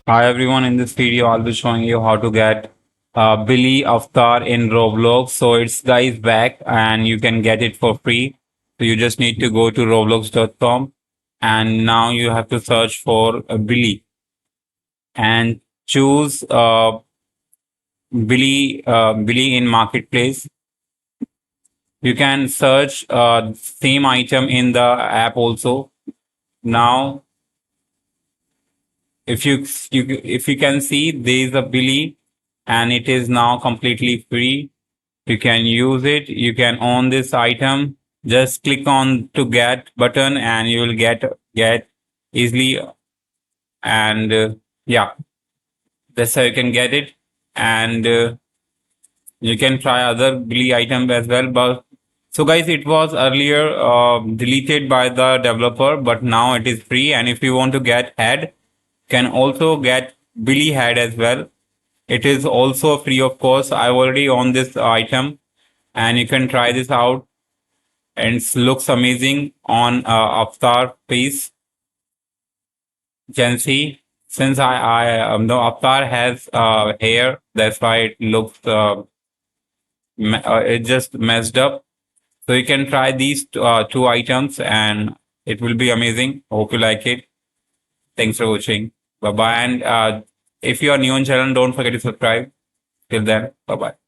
Hi everyone, in this video I'll be showing you how to get Billy Avatar in Roblox. So it's guys back and you can get it for free. So you just need to go to roblox.com and now you have to search for Billy and choose Billy in marketplace. You can search same item in the app also. Now if you can see, there is a Billy and it is now completely free. You can use it. You can own this item. Just click on to get button and you will get easily. And yeah, that's how you can get it. And you can try other Billy items as well. But so guys, it was earlier deleted by the developer, but now it is free. And if you want to get head, can also get Billy head as well. It is also free of course. I already own this item and you can try this out and it looks amazing on Avatar piece. You can see since the Avatar has hair, that's why it looks it just messed up. So you can try these two items and it will be amazing. Hope you like it. Thanks for watching. Bye bye. And if you are new on channel, don't forget to subscribe. Till then, bye bye.